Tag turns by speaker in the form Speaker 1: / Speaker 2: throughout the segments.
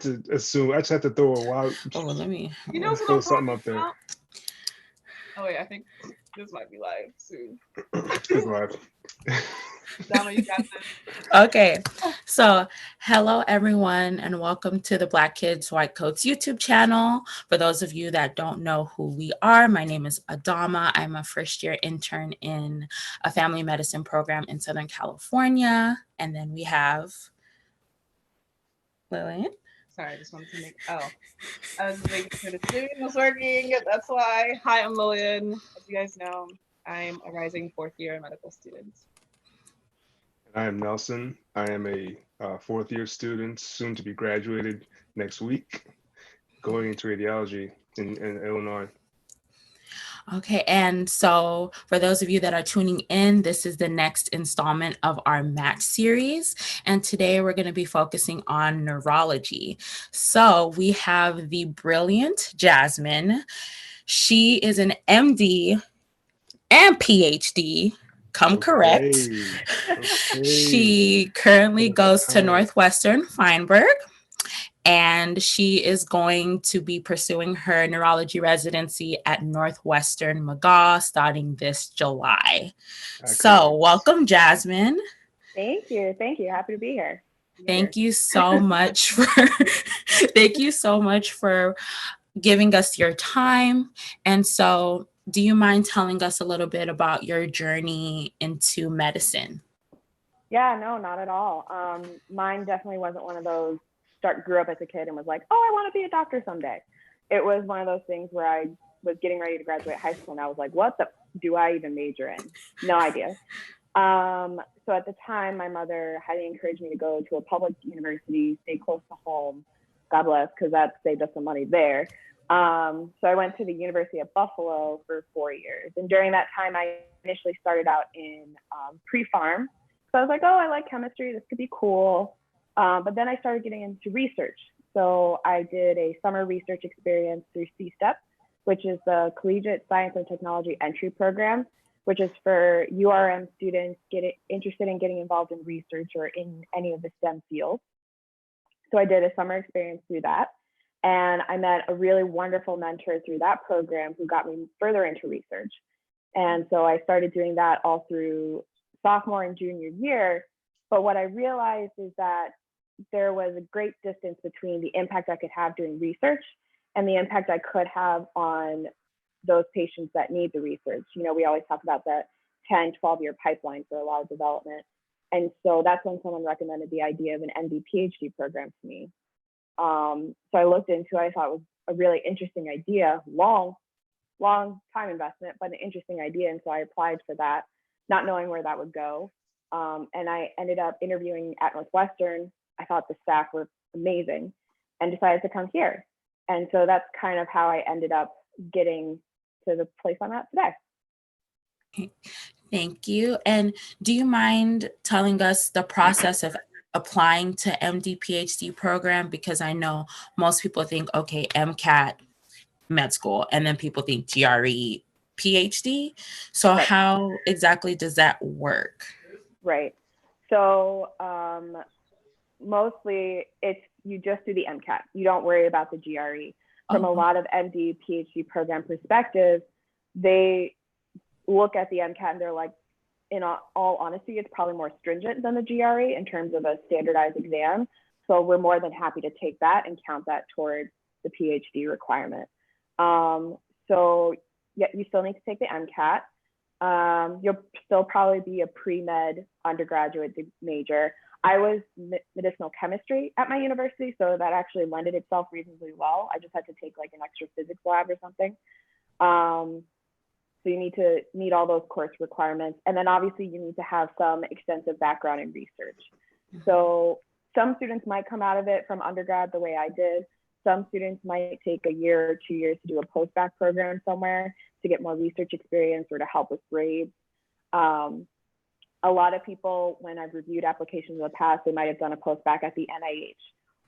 Speaker 1: to assume. I just had to throw a wild.
Speaker 2: Oh, well, let me.
Speaker 3: You know what
Speaker 1: throw
Speaker 3: I'm
Speaker 1: something
Speaker 3: talking
Speaker 1: up there.
Speaker 3: about? Oh wait, I think this might be live soon.
Speaker 1: It's live.
Speaker 3: Dama, you got this.
Speaker 2: Okay, so hello everyone, and welcome to the Black Kids White Coats YouTube channel. For those of you that don't know who we are, my name is Adama. I'm a first-year intern in a family medicine program in Southern California, and then we have Lillian.
Speaker 3: Sorry, I just wanted to make. Oh, I was making sure the stream was working. That's why. Hi, I'm Lillian. As you guys know, I'm a rising fourth-year medical student.
Speaker 1: I am Nelson. I am a fourth-year student, soon to be graduated next week, going into radiology in Illinois.
Speaker 2: Okay, and so for those of you that are tuning in, this is the next installment of our match series. And today we're going to be focusing on neurology. So we have the brilliant Jasmine. She is an MD and PhD. Come correct.
Speaker 1: Okay.
Speaker 2: She currently goes to Northwestern Feinberg, and she is going to be pursuing her neurology residency at Northwestern McGaw starting this July. So welcome, Jasmine.
Speaker 4: Thank you. Happy to be here.
Speaker 2: Thank you so much for giving us your time. And so, do you mind telling us a little bit about your journey into medicine?
Speaker 4: Yeah, no, not at all. Mine definitely wasn't one of those grew up as a kid and was like, oh, I want to be a doctor someday. It was one of those things where I was getting ready to graduate high school and I was like, what do I even major in? No idea. So at the time, my mother highly encouraged me to go to a public university, stay close to home. God bless, because that saved us some money there. So I went to the University of Buffalo for 4 years. And during that time, I initially started out in pre-pharm. So I was like, oh, I like chemistry. This could be cool. But then I started getting into research. So I did a summer research experience through CSTEP, which is the Collegiate Science and Technology Entry Program, which is for URM students interested in getting involved in research or in any of the STEM fields. So I did a summer experience through that. And I met a really wonderful mentor through that program who got me further into research. And so I started doing that all through sophomore and junior year. But what I realized is that there was a great distance between the impact I could have doing research and the impact I could have on those patients that need the research. You know, we always talk about that 10, 12-year pipeline for a lot of development. And so that's when someone recommended the idea of an MD PhD program to me. So I looked into it. I thought it was a really interesting idea, long time investment, but an interesting idea. And so I applied for that, not knowing where that would go. And I ended up interviewing at Northwestern. I thought the staff were amazing and decided to come here. And so that's kind of how I ended up getting to the place I'm at today.
Speaker 2: Okay. Thank you. And do you mind telling us the process of applying to MD PhD program? Because I know most people think, okay, MCAT, med school, and then people think GRE, PhD. So
Speaker 4: Right.
Speaker 2: How exactly does that work?
Speaker 4: Right. So mostly you just do the MCAT. You don't worry about the GRE. From a lot of MD PhD program perspectives, they look at the MCAT and they're like, in all honesty, it's probably more stringent than the GRE in terms of a standardized exam. So we're more than happy to take that and count that towards the PhD requirement. So yeah, you still need to take the MCAT. You'll still probably be a pre-med undergraduate major. I was medicinal chemistry at my university, so that actually lended itself reasonably well. I just had to take like an extra physics lab or something. So you need to meet all those course requirements. And then obviously you need to have some extensive background in research. So some students might come out of it from undergrad the way I did. Some students might take a year or 2 years to do a post-bac program somewhere to get more research experience or to help with grades. A lot of people, when I've reviewed applications in the past, they might have done a post-bac at the NIH,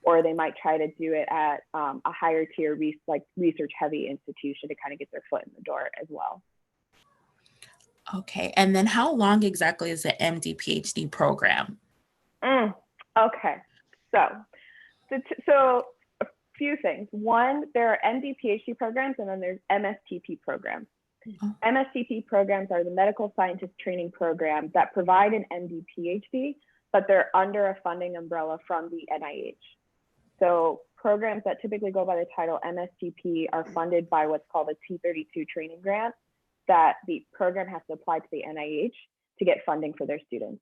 Speaker 4: or they might try to do it at a higher tier, research-heavy institution to kind of get their foot in the door as well.
Speaker 2: Okay, and then how long exactly is the MD PhD program?
Speaker 4: Okay, so few things. One, there are MD PhD programs, and then there's MSTP programs. MSTP programs are the medical scientist training programs that provide an MD PhD, but they're under a funding umbrella from the NIH. So programs that typically go by the title MSTP are funded by what's called a T32 training grant that the program has to apply to the NIH to get funding for their students.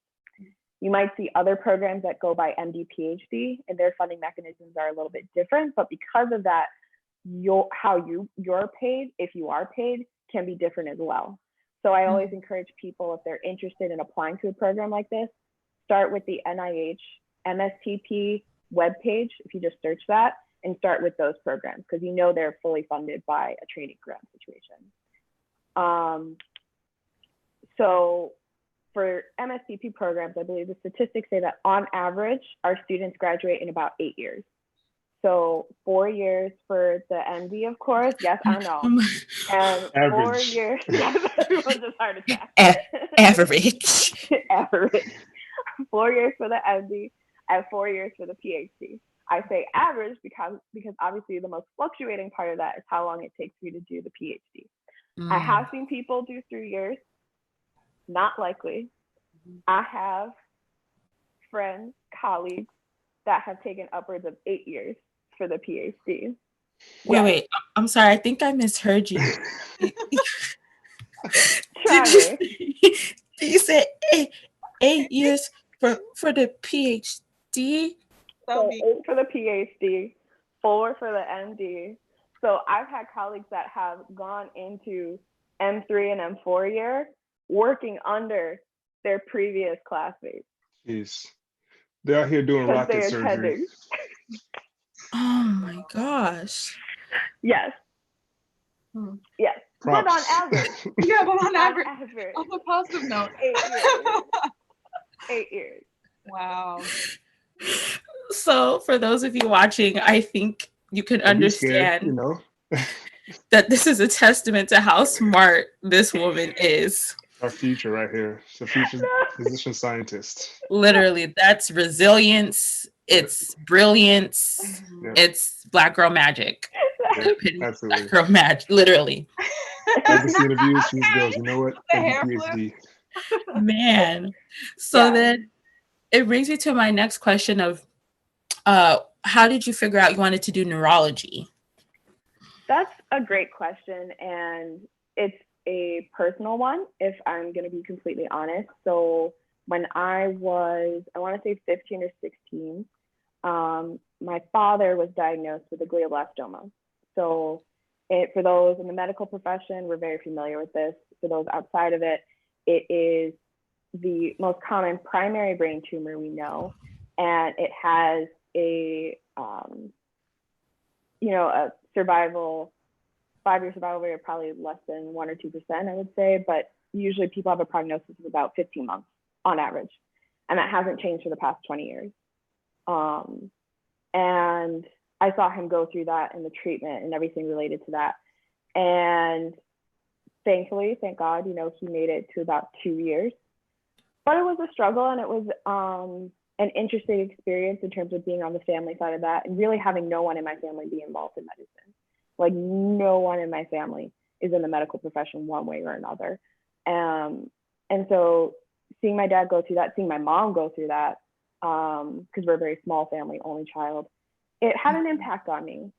Speaker 4: You might see other programs that go by MD PhD, and their funding mechanisms are a little bit different, but because of that, you're paid, if you are paid, can be different as well. So I always encourage people, if they're interested in applying to a program like this, start with the NIH MSTP webpage, if you just search that, and start with those programs, because you know they're fully funded by a training grant situation. So for MSTP programs, I believe the statistics say that on average, our students graduate in about 8 years. So 4 years for the MD, of course. Yes, I know. And
Speaker 1: Average.
Speaker 4: 4 years. Yes, everyone's just heart attack.
Speaker 2: Average.
Speaker 4: Average. 4 years for the MD and 4 years for the PhD. I say average because obviously the most fluctuating part of that is how long it takes you to do the PhD. I have seen people do 3 years. Not likely. I have friends, colleagues that have taken upwards of 8 years for the PhD.
Speaker 2: Wait, I'm sorry. I think I misheard you.
Speaker 4: Did
Speaker 2: you say 8 years for the PhD?
Speaker 4: So 8 for the PhD, 4 for the MD. So I've had colleagues that have gone into M3 and M4 year working under their previous classmates.
Speaker 1: Jeez. They're out here doing rocket surgery.
Speaker 2: Oh my gosh.
Speaker 4: Yes. Yes.
Speaker 1: Props.
Speaker 4: But on average.
Speaker 3: Yeah, but on average.
Speaker 4: average.
Speaker 3: On a positive note.
Speaker 4: 8 years. 8 years.
Speaker 3: Wow.
Speaker 2: So for those of you watching, I think you can understand
Speaker 1: Scared, you know?
Speaker 2: that this is a testament to how smart this woman is.
Speaker 1: Our future right here. It's the future physician scientist.
Speaker 2: Literally, that's resilience. It's brilliance.
Speaker 1: Yeah.
Speaker 2: It's Black girl magic.
Speaker 1: Yeah, absolutely.
Speaker 2: Black girl magic, literally.
Speaker 1: Legacy interviews, she's goes, you know what? PhD.
Speaker 2: Man. So then it brings me to my next question of how did you figure out you wanted to do neurology?
Speaker 4: That's a great question, and it's a personal one, if I'm going to be completely honest. So when I was, I want to say 15 or 16, my father was diagnosed with a glioblastoma. So for those in the medical profession, we're very familiar with this. For those outside of it, it is the most common primary brain tumor we know, and it has a survival, 5-year survival rate of probably less than 1 or 2%, I would say, but usually people have a prognosis of about 15 months on average, and that hasn't changed for the past 20 years. And I saw him go through that and the treatment and everything related to that. And thankfully, thank God, he made it to about 2 years. But it was a struggle, and it was an interesting experience in terms of being on the family side of that and really having no one in my family be involved in medicine. Like, no one in my family is in the medical profession one way or another. And so seeing my dad go through that, seeing my mom go through that, because we're a very small family, only child, it had an impact on me.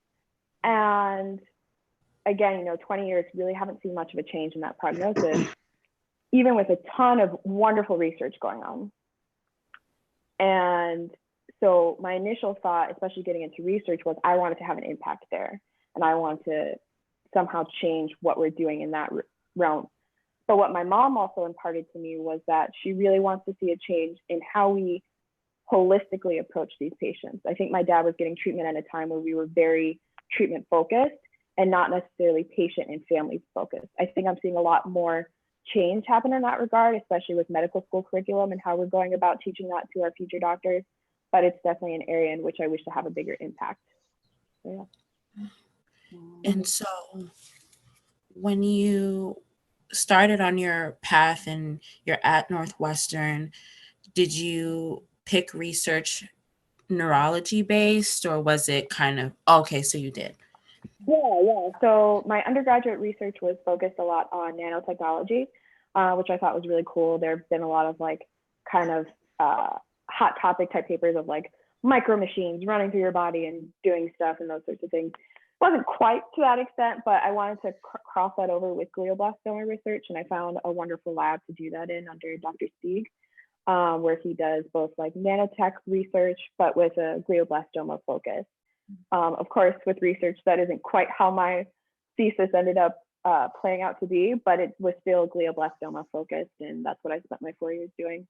Speaker 4: And again, 20 years, really haven't seen much of a change in that prognosis, even with a ton of wonderful research going on. And so my initial thought, especially getting into research, was I wanted to have an impact there, and I want to somehow change what we're doing in that realm. But what my mom also imparted to me was that she really wants to see a change in how we holistically approach these patients. I think my dad was getting treatment at a time where we were very treatment focused and not necessarily patient and family focused. I think I'm seeing a lot more change happen in that regard, especially with medical school curriculum and how we're going about teaching that to our future doctors. But it's definitely an area in which I wish to have a bigger impact. So, yeah.
Speaker 2: And so when you started on your path and you're at Northwestern, did you pick research neurology based, or was it kind of, okay, so you did?
Speaker 4: Yeah. So my undergraduate research was focused a lot on nanotechnology, which I thought was really cool. There have been a lot of like kind of hot topic type papers of like micro machines running through your body and doing stuff and those sorts of things. Wasn't quite to that extent, but I wanted to cross that over with glioblastoma research, and I found a wonderful lab to do that in under Dr. Stieg, where he does both like nanotech research, but with a glioblastoma focus. Of course, with research, that isn't quite how my thesis ended up playing out to be, but it was still glioblastoma focused, and that's what I spent my 4 years doing.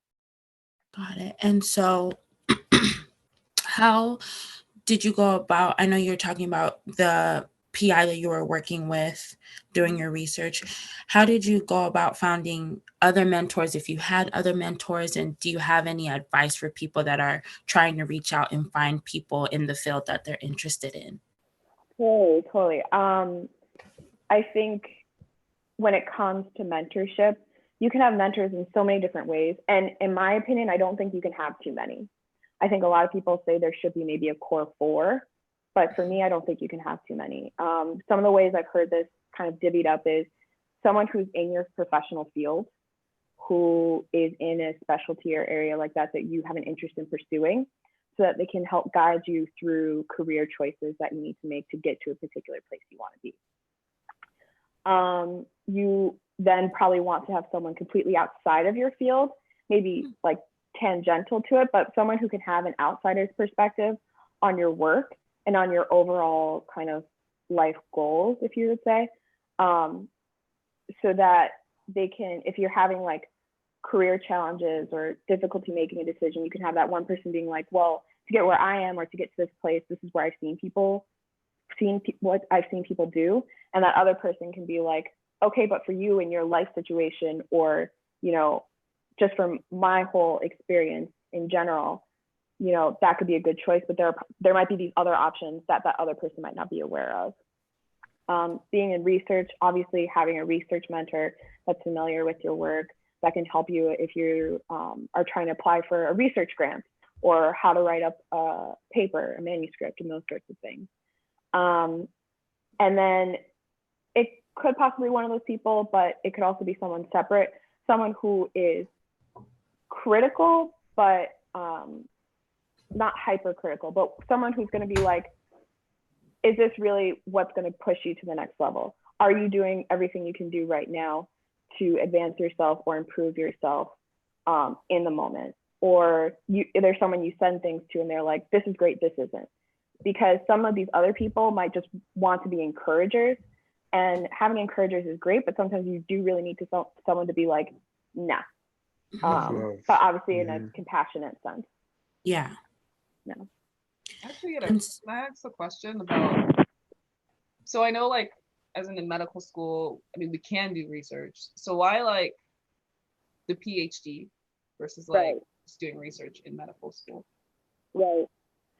Speaker 2: Got it. And so how did you go about, I know you're talking about the PI that you were working with doing your research. How did you go about finding other mentors, if you had other mentors, and do you have any advice for people that are trying to reach out and find people in the field that they're interested in?
Speaker 4: Totally. I think when it comes to mentorship, you can have mentors in so many different ways. And in my opinion, I don't think you can have too many. I think a lot of people say there should be maybe a core 4, but for me, I don't think you can have too many. Some of the ways I've heard this kind of divvied up is someone who's in your professional field, who is in a specialty or area like that you have an interest in pursuing, so that they can help guide you through career choices that you need to make to get to a particular place you want to be. You then probably want to have someone completely outside of your field, maybe like tangential to it, but someone who can have an outsider's perspective on your work and on your overall kind of life goals, if you would say, so that they can, if you're having like career challenges or difficulty making a decision, you can have that one person being like, well, to get where I am or to get to this place, this is where I've seen what I've seen people do. And that other person can be like, okay, but for you in your life situation, or, you know, just from my whole experience in general, you know, that could be a good choice, but there might be these other options that other person might not be aware of. Being in research, obviously having a research mentor that's familiar with your work, that can help you if you are trying to apply for a research grant, or how to write up a paper, a manuscript, and those sorts of things. And then it could possibly be one of those people, but it could also be someone separate, someone who is critical, but not hypercritical, but someone who's going to be like, is this really what's going to push you to the next level? Are you doing everything you can do right now to advance yourself or improve yourself in the moment? Or there's someone you send things to and they're like, this is great, this isn't. Because some of these other people might just want to be encouragers, and having encouragers is great, but sometimes you do really need to someone to be like, nah. But obviously in a compassionate sense.
Speaker 2: Yeah.
Speaker 4: No.
Speaker 3: Actually, can I ask a question about, so I know like as in medical school, I mean, we can do research. So why like the PhD versus like just doing research in medical school?
Speaker 4: Right.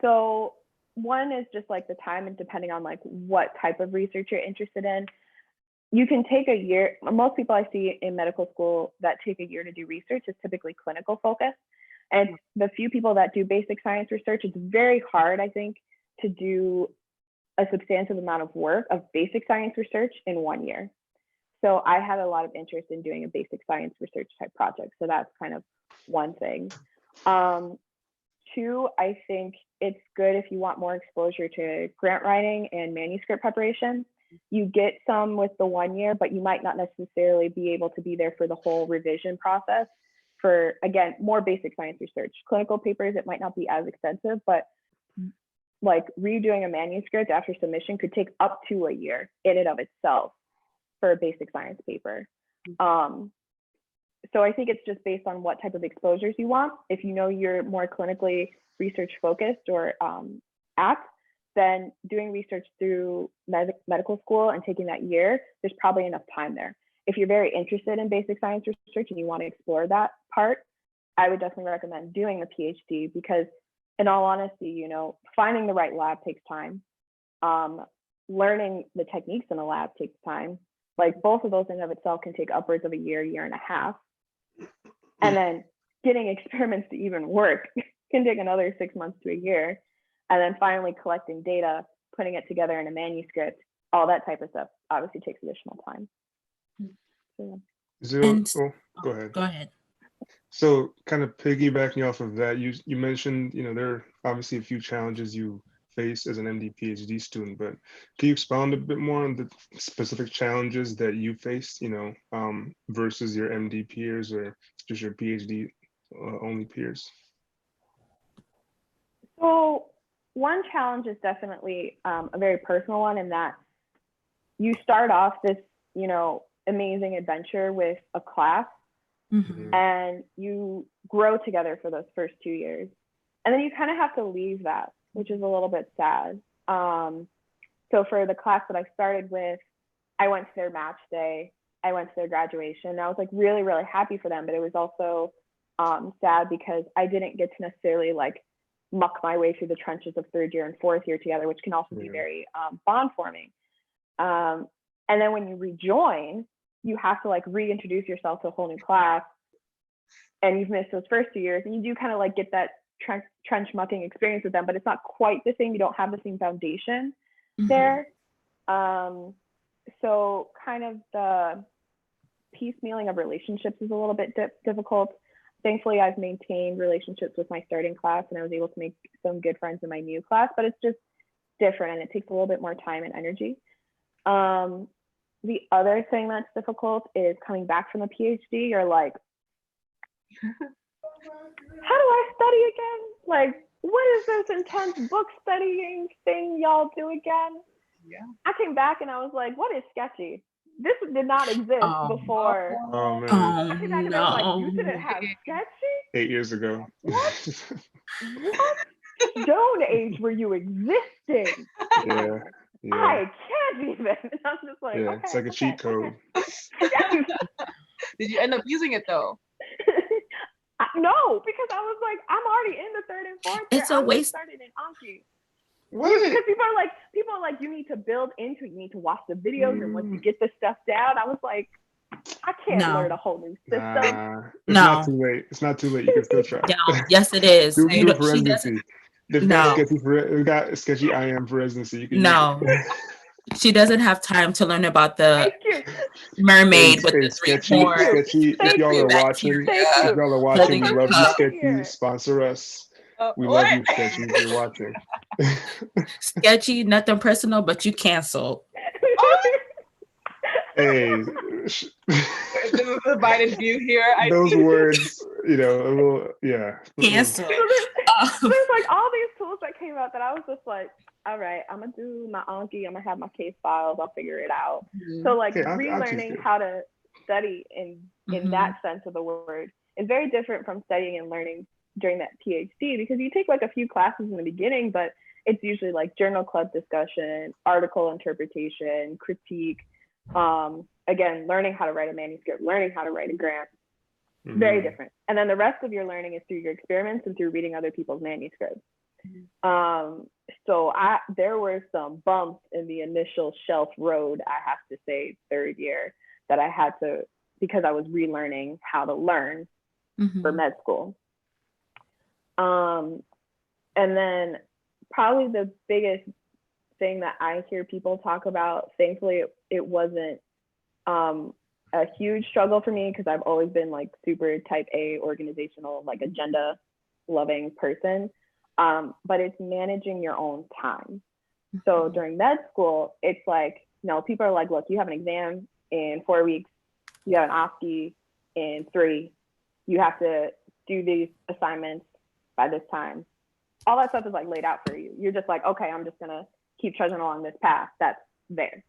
Speaker 4: So one is just like the time, and depending on like what type of research you're interested in, you can take a year. Most people I see in medical school that take a year to do research is typically clinical focused. And the few people that do basic science research, it's very hard, I think, to do a substantive amount of work of basic science research in 1 year. So I had a lot of interest in doing a basic science research type project. So that's kind of one thing. Two, I think it's good if you want more exposure to grant writing and manuscript preparation. You get some with the 1 year, but you might not necessarily be able to be there for the whole revision process for, again, more basic science research. Clinical papers, it might not be as extensive, but like redoing a manuscript after submission could take up to a year in and of itself for a basic science paper. So I think it's just based on what type of exposures you want. If you know you're more clinically research focused or then doing research through medical school and taking that year, there's probably enough time there. If you're very interested in basic science research and you want to explore that part, I would definitely recommend doing a PhD, because in all honesty, you know, finding the right lab takes time. Learning the techniques in a lab takes time. Like both of those in and of itself can take upwards of a year, year and a half. And then getting experiments to even work can take another 6 months to a year. And then finally collecting data, putting it together in a manuscript, all that type of stuff obviously takes additional time. So,
Speaker 1: Go ahead.
Speaker 2: Go ahead.
Speaker 1: So kind of piggybacking off of that, you mentioned, there are obviously a few challenges you face as an MD PhD student, but can you expound a bit more on the specific challenges that you faced, versus your MD peers or just your PhD only peers?
Speaker 4: So one challenge is definitely a very personal one, in that you start off this, amazing adventure with a class, and you grow together for those first 2 years. And then you kind of have to leave that, which is a little bit sad. So for the class that I started with, I went to their match day, I went to their graduation, and I was like really, really happy for them. But it was also sad because I didn't get to necessarily like muck my way through the trenches of third year and fourth year together, which can also be very bond forming. And then when you rejoin, you have to like reintroduce yourself to a whole new class, and you've missed those first 2 years, and you do kind of like get that trench mucking experience with them, but it's not quite the same. You don't have the same foundation there. So kind of the piecemealing of relationships is a little bit difficult. Thankfully, I've maintained relationships with my starting class, and I was able to make some good friends in my new class, but it's just different, and it takes a little bit more time and energy. The other thing that's difficult is coming back from a PhD. You're like, how do I study again? Like, what is this intense book studying thing y'all do again?
Speaker 3: Yeah.
Speaker 4: I came back and I was like, what is sketchy? This did not exist before.
Speaker 1: Oh man.
Speaker 4: I came back and I was like, you didn't have sketchy?
Speaker 1: 8 years ago.
Speaker 4: What? What stone age were you existing?
Speaker 1: Yeah.
Speaker 4: I can't even. And I'm just like,
Speaker 1: yeah,
Speaker 4: okay,
Speaker 1: it's like a cheat code.
Speaker 3: Did you end up using it though?
Speaker 4: No, because I was like, I'm already in the third and fourth year.
Speaker 2: It's a waste.
Speaker 4: Started in Anki.
Speaker 1: What?
Speaker 4: Because people are like, you need to build into it. You need to watch the videos, and once you get the stuff down, I was like, I can't learn a whole new system.
Speaker 1: It's not too late. It's not too late. You can still try.
Speaker 2: No, yes, it is.
Speaker 1: do it for residency. They've got sketchy IM for residency. You can
Speaker 2: she doesn't have time to learn about the mermaid with the
Speaker 1: sketchy. If y'all are watching, we love you, sketchy. Sponsor us. We love you, sketchy. If you're watching.
Speaker 2: Sketchy, nothing personal, but you canceled.
Speaker 1: Hey,
Speaker 3: this is the divided view here.
Speaker 1: Those words, a little,
Speaker 2: Cancel.
Speaker 4: There's like all these tools that came out that I was just like, all right, I'm gonna do my Anki, I'm gonna have my case files, I'll figure it out. So like relearning how to study in that sense of the word is very different from studying and learning during that PhD, because you take like a few classes in the beginning, but it's usually like journal club discussion, article interpretation, critique, again, learning how to write a manuscript, learning how to write a grant. Very different. And then the rest of your learning is through your experiments and through reading other people's manuscripts. So there were some bumps in the initial shelf road, I have to say, third year, that I had to, because I was relearning how to learn for med school. And then probably the biggest thing that I hear people talk about, thankfully it wasn't a huge struggle for me, because I've always been like super type A organizational, like agenda loving person. But it's managing your own time. So during med school, it's like, people are like, look, you have an exam in 4 weeks, you have an OSCE in 3, you have to do these assignments by this time. All that stuff is like laid out for you. You're just like, okay, I'm just gonna keep trudging along this path that's there.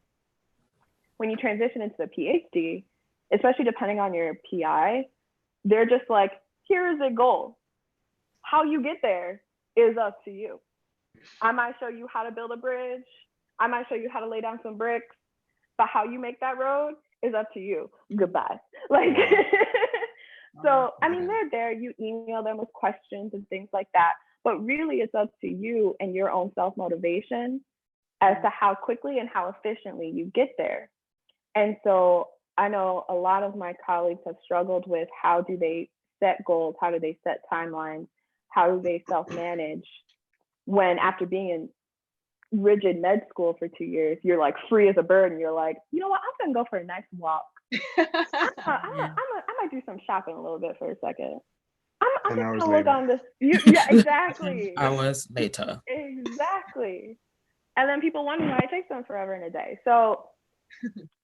Speaker 4: When you transition into the PhD, especially depending on your PI, they're just like, here is a goal. How you get there is up to you. I might show you how to build a bridge. I might show you how to lay down some bricks, but how you make that road is up to you. Goodbye. Like, so, I mean, they're there. You email them with questions and things like that, but really it's up to you and your own self-motivation as to how quickly and how efficiently you get there. And so I know a lot of my colleagues have struggled with how do they set goals? How do they set timelines? how do they self-manage when after being in rigid med school for 2 years, you're like free as a bird and you're like, you know what, I'm gonna go for a nice walk. I might do some shopping a little bit for a second. I'm just gonna look on this. Yeah, exactly.
Speaker 2: Hours later.
Speaker 4: Exactly. And then people wonder why it takes them forever in a day. So,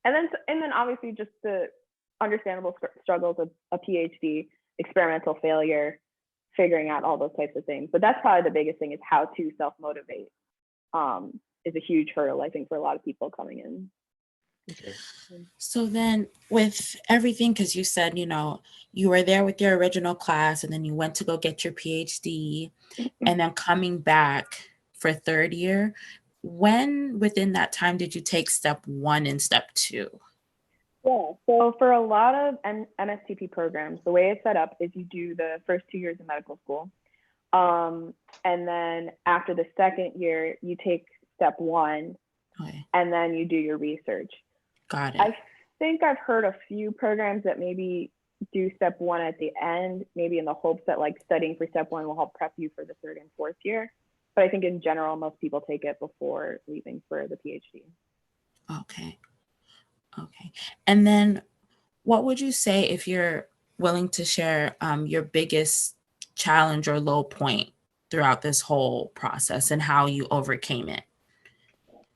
Speaker 4: and then obviously just the understandable struggles of a PhD, experimental failure, figuring out all those types of things. But that's probably the biggest thing, is how to self-motivate. Is a huge hurdle, I think, for a lot of people coming in.
Speaker 1: Okay.
Speaker 2: So then with everything, because you said, you were there with your original class and then you went to go get your PhD and then coming back for third year, when within that time did you take step 1 and step 2?
Speaker 4: Yeah, so for a lot of MSTP programs, the way it's set up is you do the first 2 years of medical school. And then after the second year, you take step 1,
Speaker 2: Okay.
Speaker 4: and then you do your research.
Speaker 2: Got it.
Speaker 4: I think I've heard a few programs that maybe do step 1 at the end, maybe in the hopes that like studying for step 1 will help prep you for the third and fourth year. But I think in general, most people take it before leaving for the PhD.
Speaker 2: Okay. And then what would you say, if you're willing to share, your biggest challenge or low point throughout this whole process and how you overcame it?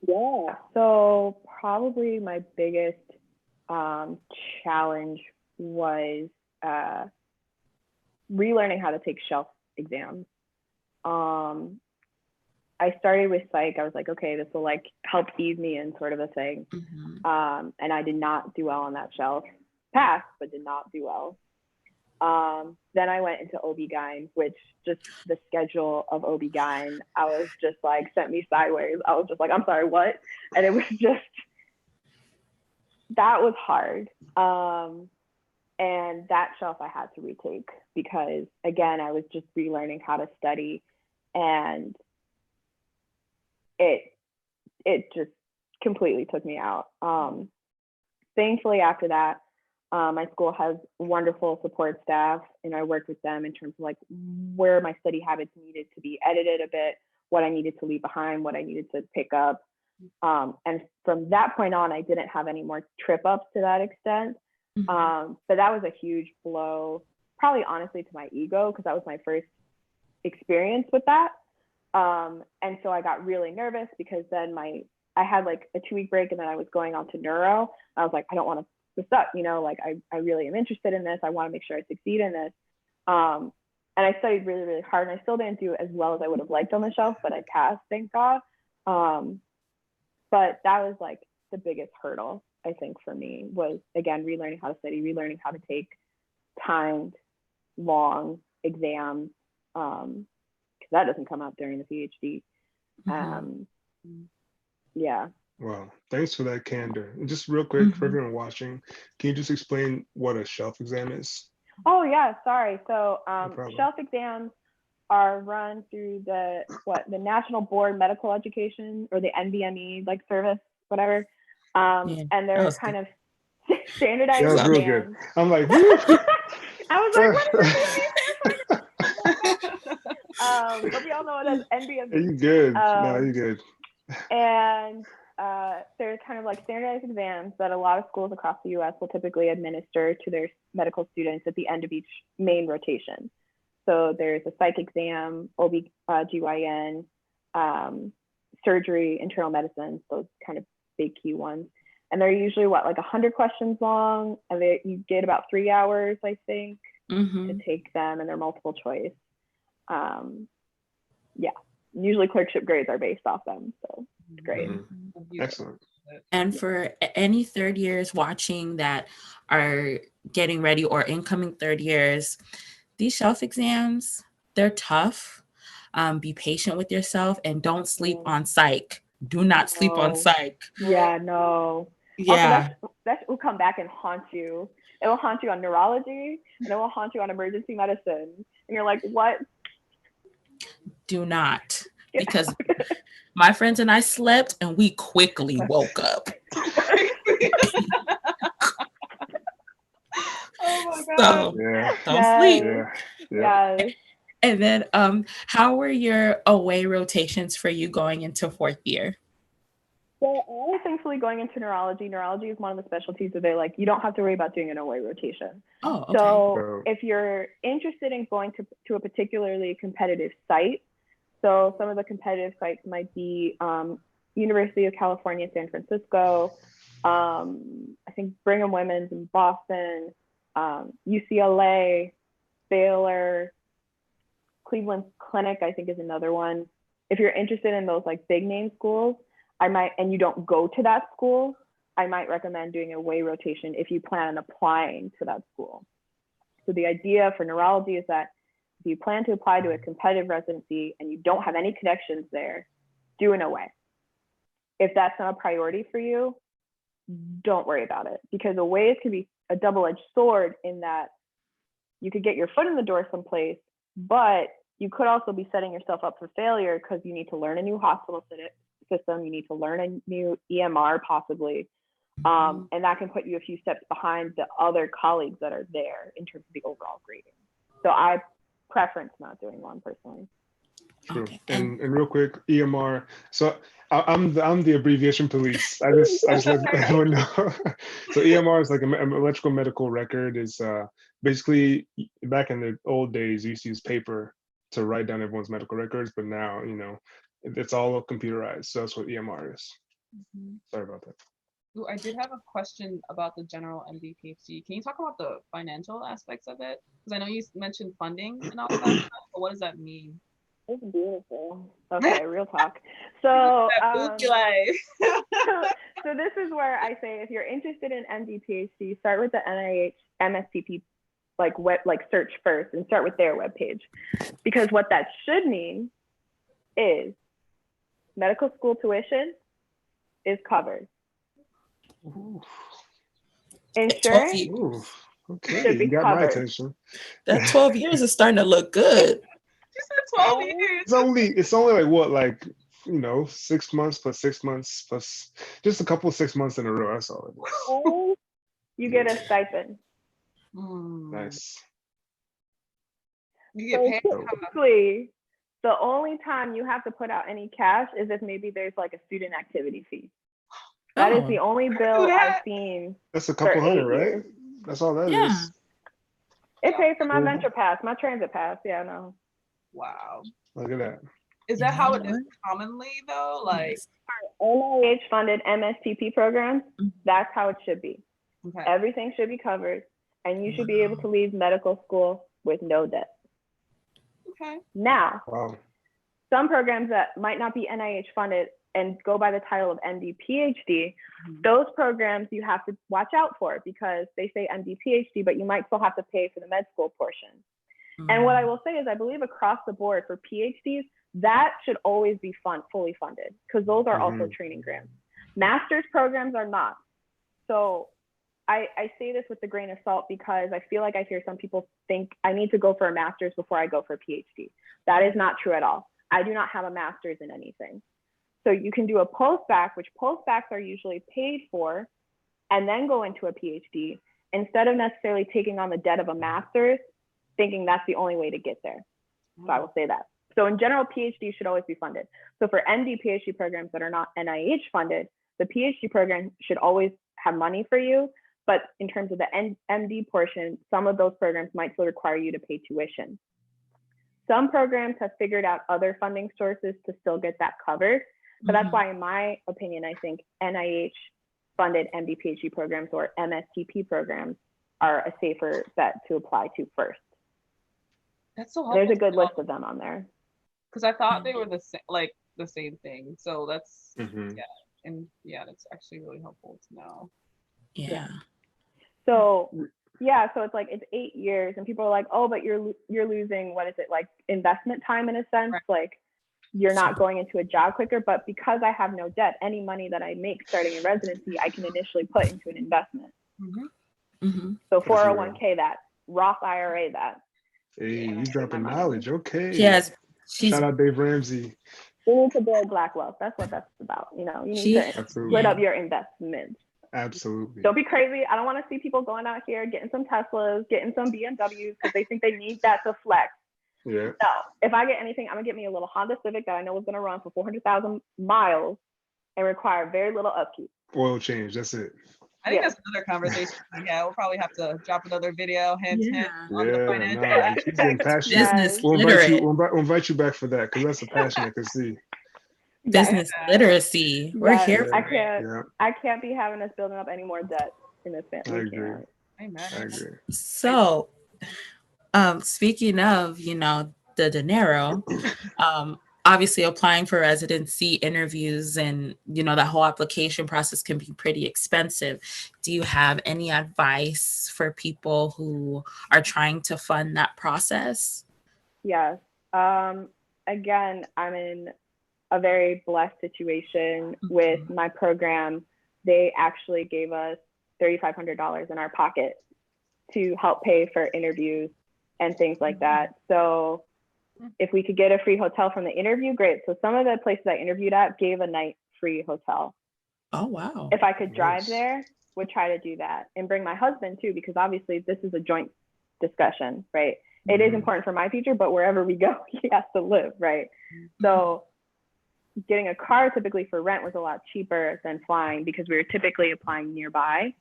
Speaker 4: Yeah, so probably my biggest challenge was relearning how to take shelf exams. I started with psych. I was like, okay, this will like help ease me in, sort of a thing.
Speaker 2: Mm-hmm.
Speaker 4: And I did not do well on that shelf. Passed, but did not do well. Then I went into OB-GYN, which just the schedule of OB-GYN, I was just like, sent me sideways. I was just like, I'm sorry, what? And it was just, that was hard. And that shelf I had to retake because, again, I was just relearning how to study, and it just completely took me out. Thankfully, after that, my school has wonderful support staff, and I worked with them in terms of like where my study habits needed to be edited a bit, what I needed to leave behind, what I needed to pick up. And from that point on, I didn't have any more trip ups to that extent.
Speaker 2: Mm-hmm.
Speaker 4: But that was a huge blow, probably honestly to my ego, because that was my first experience with that. And so I got really nervous because then I had like a 2-week break, and then I was going on to neuro. I was like, I don't want to suck, like I really am interested in this. I want to make sure I succeed in this. And I studied really, really hard, and I still didn't do as well as I would have liked on the shelf, but I passed, thank God. But that was like the biggest hurdle, I think, for me, was again relearning how to study, relearning how to take timed, long exams, because that doesn't come out during the PhD. Yeah.
Speaker 1: Wow, thanks for that candor. And just real quick, for everyone watching, can you just explain what a shelf exam is?
Speaker 4: Oh yeah, sorry. So
Speaker 1: No
Speaker 4: shelf exams are run through the National Board Medical Education, or the NBME like service, whatever. And they're kind of standardized.
Speaker 1: That was
Speaker 4: exams.
Speaker 1: real good. I'm like,
Speaker 4: I was like, what is this? But we all know it as NBME.
Speaker 1: Are you good? No, you good.
Speaker 4: And they're kind of like standardized exams that a lot of schools across the US will typically administer to their medical students at the end of each main rotation. So there's a psych exam, OB-GYN, surgery, internal medicine, those kind of big key ones. And they're usually like 100 questions long, and you get about 3 hours, I think, to take them, and they're multiple choice. Yeah, usually clerkship grades are based off them, so it's great.
Speaker 1: Excellent.
Speaker 2: And for any third years watching that are getting ready, or incoming third years, these shelf exams, they're tough. Be patient with yourself, and don't sleep on psych. Do not sleep on psych.
Speaker 4: Yeah, no.
Speaker 2: Yeah.
Speaker 4: Also, that will come back and haunt you. It will haunt you on neurology, and it will haunt you on emergency medicine. And you're like, what?
Speaker 2: Do not. Because my friends and I slept, and we quickly woke up.
Speaker 3: Oh my God.
Speaker 2: So don't sleep.
Speaker 1: Yeah.
Speaker 2: And then how were your away rotations for you going into 4th year?
Speaker 4: So I was thankfully going into neurology. Neurology is one of the specialties that they like, you don't have to worry about doing an away rotation.
Speaker 2: Oh, okay.
Speaker 4: So if you're interested in going to a particularly competitive site, so some of the competitive sites might be University of California, San Francisco, I think Brigham Women's in Boston, UCLA, Baylor, Cleveland Clinic, I think is another one. If you're interested in those like big name schools, and you don't go to that school, I might recommend doing a away rotation if you plan on applying to that school. So the idea for neurology is that if you plan to apply to a competitive residency and you don't have any connections there, do an away. If that's not a priority for you, don't worry about it, because aways can be a double-edged sword in that you could get your foot in the door someplace, but you could also be setting yourself up for failure because you need to learn a new hospital system, you need to learn a new EMR possibly, and that can put you a few steps behind the other colleagues that are there in terms of the overall grading. So I preference not doing one personally.
Speaker 1: True.
Speaker 2: Okay.
Speaker 1: And real quick, EMR. So I'm the abbreviation police. I just let everyone know. So EMR is like an electrical medical record. Is basically, back in the old days, you used to use paper to write down everyone's medical records, but now it's all computerized. So that's what EMR is. Sorry about that.
Speaker 3: Ooh, I did have a question about the general MD PhD. Can you talk about the financial aspects of it? Because I know you mentioned funding and all that, but what does that mean?
Speaker 4: It's beautiful. Okay, real talk. So, so this is where I say if you're interested in MD PhD, start with the NIH MSTP like search first and start with their webpage, because what that should mean is medical school tuition is covered.
Speaker 1: Ooh.
Speaker 4: Insurance
Speaker 1: Ooh, okay,
Speaker 4: should be
Speaker 1: you got
Speaker 4: covered.
Speaker 1: my attention.
Speaker 2: That 12 years is starting to look good.
Speaker 3: You said 12 years.
Speaker 1: It's only like what, 6 months plus 6 months plus just a couple of 6 months in a row. That's all it is.
Speaker 4: You get a stipend.
Speaker 1: Nice.
Speaker 3: You get paid.
Speaker 4: Typically, the only time you have to put out any cash is if maybe there's like a student activity fee. That is the only bill I've seen.
Speaker 1: That's a couple hundred, right? That's all that is.
Speaker 4: It pays for my venture pass, my transit pass. Yeah, no.
Speaker 3: Wow.
Speaker 1: Look at that.
Speaker 3: Is that how it is commonly though? Like
Speaker 4: NIH funded MSTP programs, that's how it should be.
Speaker 3: Okay.
Speaker 4: Everything should be covered, and you should be able to leave medical school with no debt.
Speaker 3: Okay.
Speaker 4: Now,
Speaker 1: Some
Speaker 4: programs that might not be NIH funded and go by the title of MD PhD, those programs you have to watch out for because they say MD PhD, but you might still have to pay for the med school portion. And what I will say is I believe across the board for PhDs, that should always be fully funded because those are also training grants. Master's programs are not. So I say this with a grain of salt because I feel like I hear some people think I need to go for a master's before I go for a PhD. That is not true at all. I do not have a master's in anything. So you can do a post-bac, which post-bacs are usually paid for, and then go into a PhD instead of necessarily taking on the debt of a master's, thinking that's the only way to get there. So I will say that. So in general, PhD should always be funded. So for MD PhD programs that are not NIH funded, the PhD program should always have money for you. But in terms of the MD portion, some of those programs might still require you to pay tuition. Some programs have figured out other funding sources to still get that covered. But that's why, in my opinion, I think NIH funded MD PhD programs or MSTP programs are a safer bet to apply to first. That's so helpful. There's a good list of them on there.
Speaker 3: Because I thought they were the same thing. So that's that's actually really helpful to know.
Speaker 2: Yeah.
Speaker 4: So it's like it's 8 years, and people are like, oh, but you're losing investment time in a sense, like you're not going into a job quicker. But because I have no debt, any money that I make starting in residency, I can initially put into an investment. So 401k that, Roth IRA that.
Speaker 1: Hey, you dropping knowledge. Okay.
Speaker 2: Yes.
Speaker 1: Shout out Dave Ramsey.
Speaker 4: You need to build black wealth. That's what that's about. You need to split up your investments.
Speaker 1: Absolutely.
Speaker 4: Don't be crazy. I don't want to see people going out here getting some Teslas, getting some BMWs because they think they need that to flex.
Speaker 1: Yeah.
Speaker 4: No, if I get anything, I'm gonna get me a little Honda Civic that I know is gonna run for 400,000 miles and require very little upkeep.
Speaker 1: Oil change. That's it.
Speaker 3: I think that's another conversation. Yeah, we'll probably have to drop another video, hint, on the
Speaker 1: Yeah,
Speaker 3: financial.
Speaker 1: no, she's getting passionate.
Speaker 2: Business
Speaker 1: We'll
Speaker 2: literate.
Speaker 1: invite you back for that because that's a passion I can see.
Speaker 2: Business literacy. We're here.
Speaker 4: I can't be having us building up any more debt in this family.
Speaker 1: I agree.
Speaker 3: Amen.
Speaker 1: I agree.
Speaker 2: So, speaking of, the dinero, obviously applying for residency interviews and, that whole application process can be pretty expensive. Do you have any advice for people who are trying to fund that process?
Speaker 4: Yes. Again, I'm in a very blessed situation with my program. They actually gave us $3,500 in our pocket to help pay for interviews and things like that. So if we could get a free hotel from the interview, great. So some of the places I interviewed at gave a night free hotel.
Speaker 2: Oh, wow.
Speaker 4: If I could drive there, would try to do that and bring my husband too, because obviously this is a joint discussion, right? It is important for my future, but wherever we go, he has to live, right? So getting a car typically for rent was a lot cheaper than flying because we were typically applying nearby.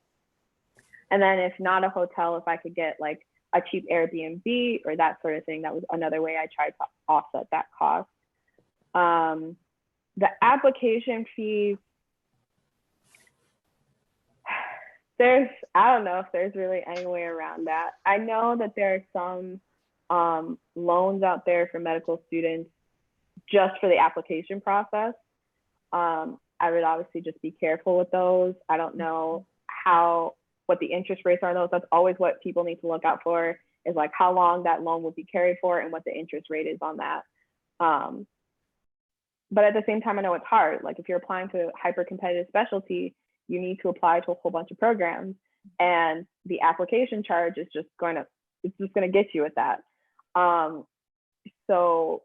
Speaker 4: And then if not a hotel, if I could get like a cheap Airbnb or that sort of thing, that was another way I tried to offset that cost. The application fees, I don't know if there's really any way around that. I know that there are some loans out there for medical students just for the application process. I would obviously just be careful with those. I don't know what the interest rates are those. That's always what people need to look out for, is like how long that loan will be carried for and what the interest rate is on that. But at the same time, I know it's hard. Like if you're applying to a hyper competitive specialty, you need to apply to a whole bunch of programs, and the application charge is just going to get you at that. So,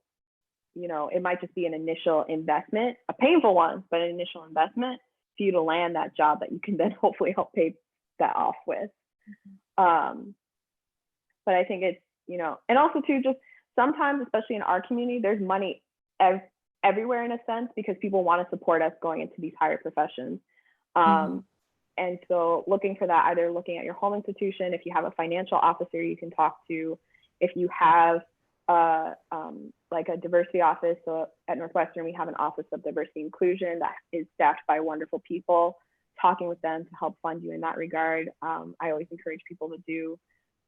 Speaker 4: it might just be an initial investment, a painful one, but an initial investment for you to land that job that you can then hopefully help pay that off with. But I think it's, and also too, just sometimes, especially in our community, there's money everywhere in a sense, because people want to support us going into these higher professions. And so looking for that, either looking at your home institution, if you have a financial officer you can talk to, if you have like a diversity office. So at Northwestern, we have an office of diversity inclusion that is staffed by wonderful people, talking with them to help fund you in that regard. I always encourage people to do.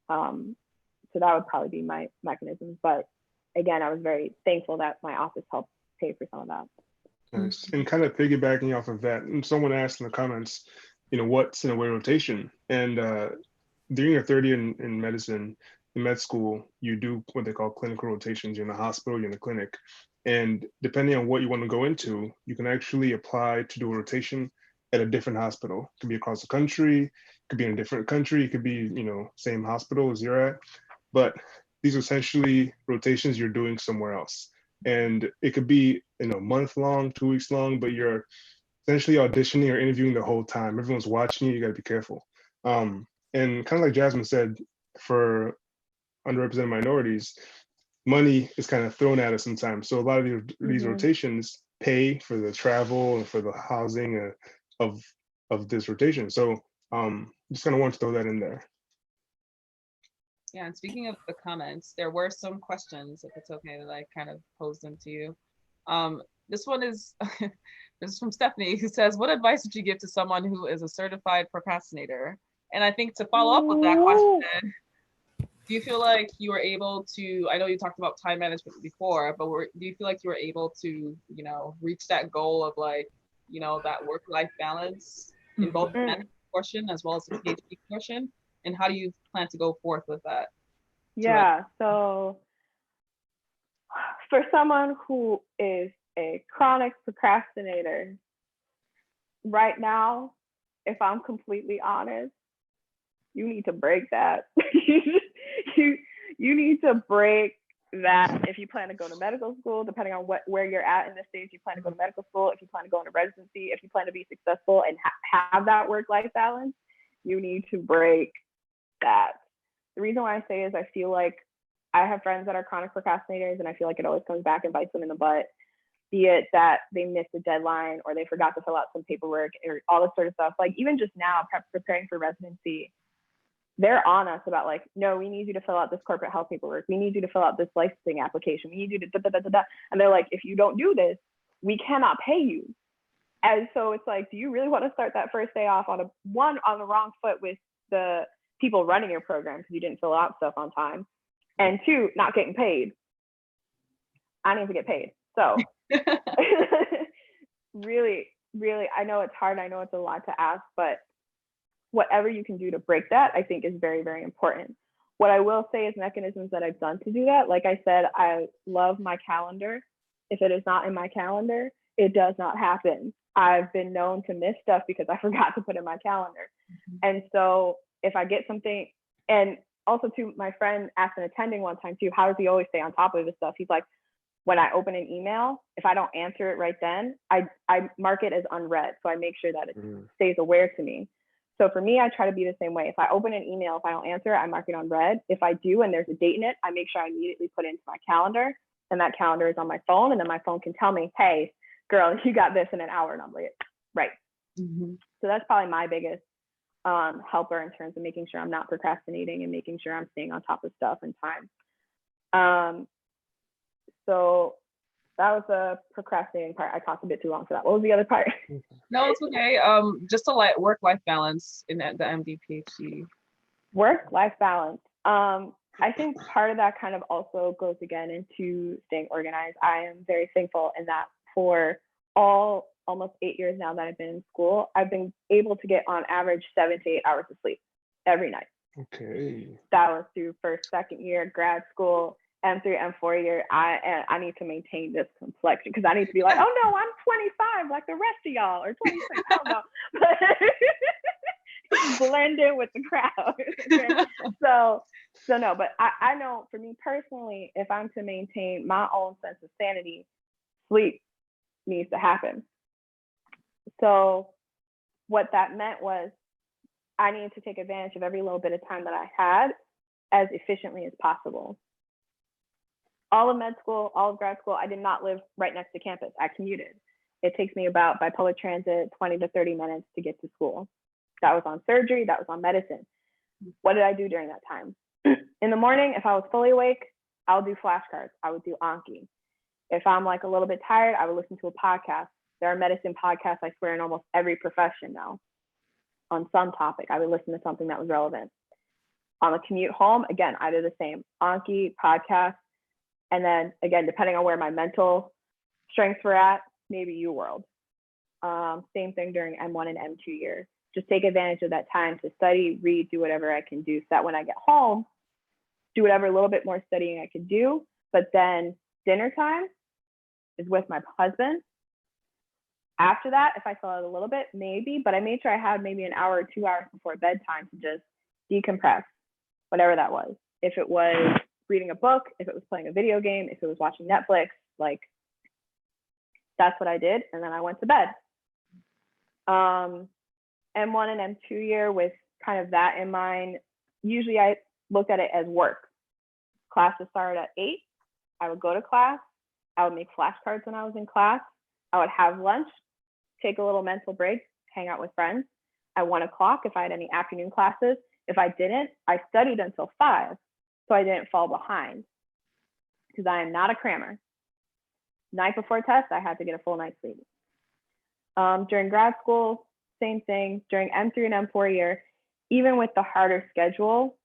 Speaker 4: So that would probably be my mechanisms. But again, I was very thankful that my office helped pay for some of that.
Speaker 1: Nice. And kind of piggybacking off of that, and someone asked in the comments, what's in a way rotation? And during your third year in medicine, in med school, you do what they call clinical rotations. You're in the hospital, you're in the clinic. And depending on what you want to go into, you can actually apply to do a rotation at a different hospital. It could be across the country, it could be in a different country, it could be, same hospital as you're at. But these are essentially rotations you're doing somewhere else. And it could be, a month long, 2 weeks long, but you're essentially auditioning or interviewing the whole time. Everyone's watching you, you gotta be careful. And kind of like Jasmine said, for underrepresented minorities, money is kind of thrown at us sometimes. So a lot of these rotations pay for the travel and for the housing of this rotation. So just kind of want to throw that in there.
Speaker 3: Yeah, and speaking of the comments, there were some questions, if it's okay that I kind of pose them to you. This one is this is from Stephanie, who says, what advice would you give to someone who is a certified procrastinator? And I think to follow up with that question, do you feel like you were able to, I know you talked about time management before, but do you feel like you were able to, reach that goal of like, that work-life balance in both the medical portion as well as the PhD portion? And how do you plan to go forth with that?
Speaker 4: Yeah, so for someone who is a chronic procrastinator, right now, if I'm completely honest, you need to break that. you need to break that. If you plan to go to medical school, depending on where you're at in this stage, you plan to go to medical school, if you plan to go into residency, if you plan to be successful and have that work-life balance, you need to break that. The reason why I say is I feel like I have friends that are chronic procrastinators, and I feel like it always comes back and bites them in the butt. Be it that they missed a deadline or they forgot to fill out some paperwork or all this sort of stuff. Like even just now, preparing for residency, they're on us about like, no, we need you to fill out this corporate health paperwork. We need you to fill out this licensing application. We need you to da, da, da, da, da. And they're like, if you don't do this, we cannot pay you. And so it's like, do you really want to start that first day off on the wrong foot with the people running your program because you didn't fill out stuff on time, and two, not getting paid? I need to get paid. So really, I know it's hard. I know it's a lot to ask, but whatever you can do to break that, I think is very, very important. What I will say is mechanisms that I've done to do that. Like I said, I love my calendar. If it is not in my calendar, it does not happen. I've been known to miss stuff because I forgot to put in my calendar. Mm-hmm. And so if I get something, and also too, my friend asked an attending one time too, how does he always stay on top of this stuff? He's like, when I open an email, if I don't answer it right then, I mark it as unread. So I make sure that it stays aware to me. So for me, I try to be the same way. If I open an email, if I don't answer it, I mark it unread. If I do and there's a date in it, I make sure I immediately put it into my calendar, and that calendar is on my phone, and then my phone can tell me, hey, girl, you got this in an hour, and I'm like, right. Mm-hmm. So that's probably my biggest helper in terms of making sure I'm not procrastinating and making sure I'm staying on top of stuff and time. So that was the procrastinating part. I talked a bit too long for that. What was the other part?
Speaker 3: No, it's okay. Just a work-life balance in the MD PhD.
Speaker 4: Work-life balance. I think part of that kind of also goes again into staying organized. I am very thankful in that for almost 8 years now that I've been in school, I've been able to get on average 7 to 8 hours of sleep every night. Okay. That was through first, second year, grad school, M3, M4 year. I need to maintain this complexion because I need to be like, oh no, I'm 25 like the rest of y'all, or 26, I don't know. Blend in with the crowd. Okay? So no, but I know for me personally, if I'm to maintain my own sense of sanity, sleep needs to happen. So what that meant was I needed to take advantage of every little bit of time that I had as efficiently as possible. All of med school, all of grad school, I did not live right next to campus. I commuted. It takes me about, by public transit, 20 to 30 minutes to get to school. That was on surgery, that was on medicine. What did I do during that time? In the morning, if I was fully awake, I would do flashcards. I would do Anki. If I'm like a little bit tired, I would listen to a podcast. There are medicine podcasts, I swear, in almost every profession now on some topic. I would listen to something that was relevant. On the commute home, again, I did the same. Anki, podcast, and then again, depending on where my mental strengths were at, maybe UWorld. Same thing during M1 and M2 years. Just take advantage of that time to study, read, do whatever I can do so that when I get home, do whatever little bit more studying I can do. But then dinner time is with my husband. After that, if I still had a little bit, maybe, but I made sure I had maybe an hour or 2 hours before bedtime to just decompress, whatever that was. If it was reading a book, if it was playing a video game, if it was watching Netflix, like that's what I did. And then I went to bed. M1 and M2 year with kind of that in mind, usually I looked at it as work. Classes started at 8. I would go to class. I would make flashcards when I was in class. I would have lunch, take a little mental break, hang out with friends. At 1 o'clock, if I had any afternoon classes. If I didn't, I studied until 5, so I didn't fall behind because I am not a crammer. Night before test, I had to get a full night's sleep. During grad school, same thing. During M3 and M4 year, even with the harder schedule,